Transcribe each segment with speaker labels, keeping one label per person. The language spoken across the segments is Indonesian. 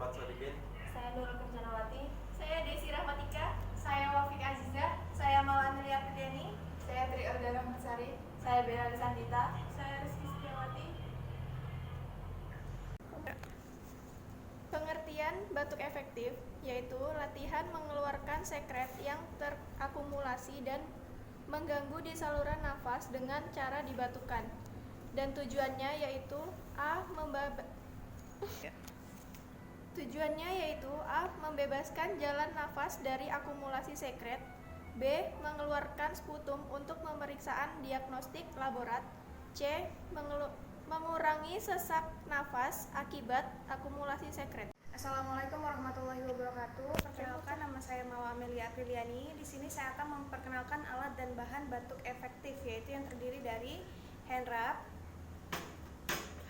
Speaker 1: Muhammad Sodikin.
Speaker 2: Saya Nurul Kencanawati.
Speaker 3: Saya Desi Rahmatika.
Speaker 4: Saya Wafik Aziza.
Speaker 3: Saya Mawanelia Fitriani.
Speaker 4: Saya Tri Ordana Mansari.
Speaker 2: Saya Bella Sandita.
Speaker 3: Saya Rizky Setiawati.
Speaker 5: Pengertian batuk efektif yaitu latihan mengeluarkan sekret yang terakumulasi dan mengganggu di saluran nafas dengan cara dibatukan. Dan tujuannya yaitu A. Membebaskan jalan nafas dari akumulasi sekret. B. Mengeluarkan sputum untuk pemeriksaan diagnostik laborat. C. Mengurangi sesak nafas akibat akumulasi sekret.
Speaker 6: Assalamualaikum warahmatullahi wabarakatuh. Perkenalkan, nama saya Mawa Amelia Apriliani. Di sini saya akan memperkenalkan alat dan bahan batuk efektif, yaitu yang terdiri dari hand wrap,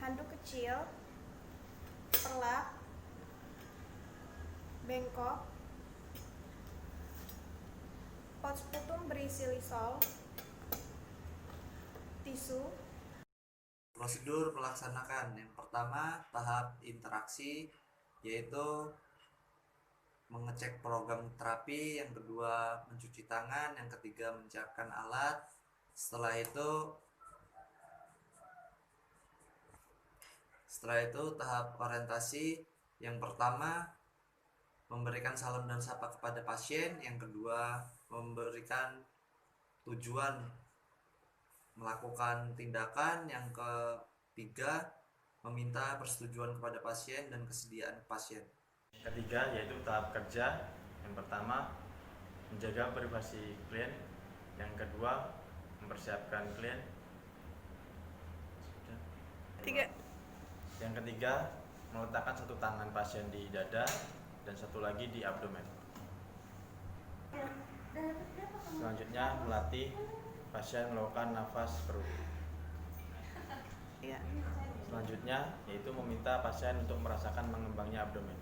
Speaker 6: handuk kecil, perlak, bengkok, pot sputum berisi lisol, tisu.
Speaker 1: Prosedur melaksanakan yang pertama tahap interaksi, yaitu mengecek program terapi, yang kedua mencuci tangan, yang ketiga menyiapkan alat. Setelah itu tahap orientasi. Yang pertama memberikan salam dan sapa kepada pasien, yang kedua memberikan tujuan melakukan tindakan, yang ketiga meminta persetujuan kepada pasien dan kesediaan pasien.
Speaker 7: Ketiga yaitu tahap kerja. Yang pertama menjaga privasi klien, yang kedua mempersiapkan klien. Yang ketiga meletakkan satu tangan pasien di dada dan satu lagi di abdomen. Selanjutnya melatih pasien melakukan nafas perut. Selanjutnya yaitu meminta pasien untuk merasakan mengembangnya abdomen.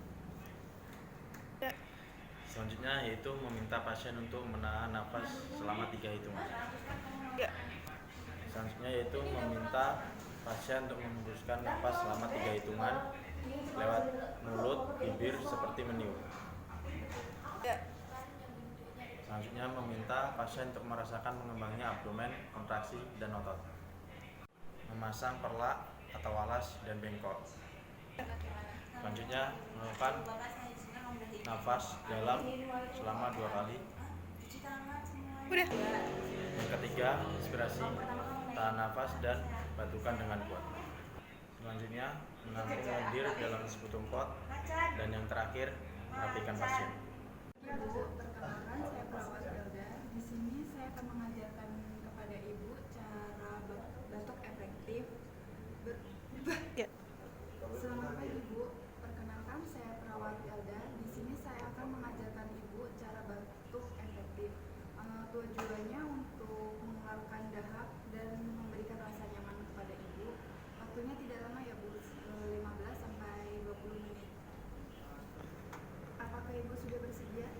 Speaker 7: Selanjutnya yaitu meminta pasien untuk menahan nafas selama 3 hitungan. Selanjutnya yaitu meminta pasien untuk menghembuskan nafas selama 3 hitungan lewat mulut, bibir seperti meniup. Selanjutnya meminta pasien untuk merasakan mengembangnya abdomen, kontraksi, dan otot. Memasang perlak atau alas dan bengkok. Selanjutnya melakukan nafas dalam selama 2 kali. Yang ketiga, inspirasi, tahan nafas dan batukan dengan kuat. Selanjutnya menampung lendir dalam sputum pot, dan yang terakhir merapikan pasien.
Speaker 4: Perkenalkan, saya perawat Elda. Di sini saya akan mengajarkan kepada ibu cara batuk efektif. Selamat pagi ibu. Perkenalkan, saya perawat Elda. Di sini saya akan mengajarkan ibu cara batuk efektif. Tujuannya untuk mengeluarkan dahak dan memberikan rasa nyaman kepada ibu. Waktunya tidak lama ya bu, 15 sampai 20 menit. Apakah ibu sudah bersedia?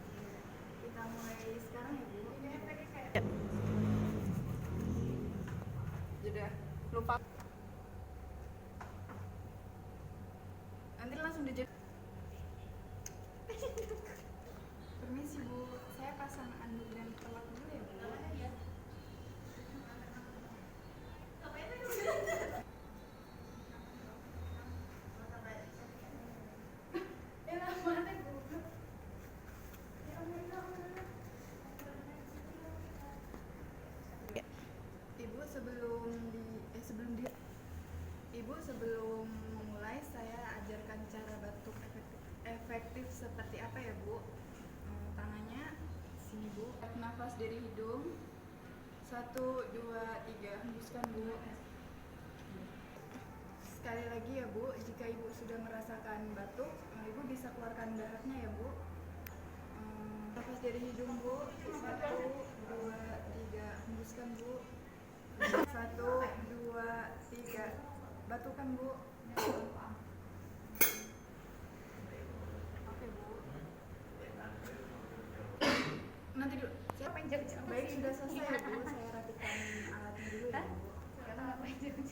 Speaker 4: Kita mulai sekarang ya bu. Sudah lupa. Nanti langsung dijadi. Permisi bu, saya pasang anduk dan perlak dulu ya bu. Ibu sebelum memulai saya ajarkan cara batuk efektif seperti apa ya bu. Tangannya sini bu, tarik nafas dari hidung, 1, 2, 3, hembuskan bu. Sekali lagi ya bu, jika ibu sudah merasakan batuk, ibu bisa keluarkan dahaknya ya bu. Nafas dari hidung bu, 1, 2, 3, hembuskan bu. 1, 2, 3, batukan bu. Oke bu. Nanti dulu. Siapa yang baik sudah selesai ya bu. Saya rapikan alatnya dulu ya bu.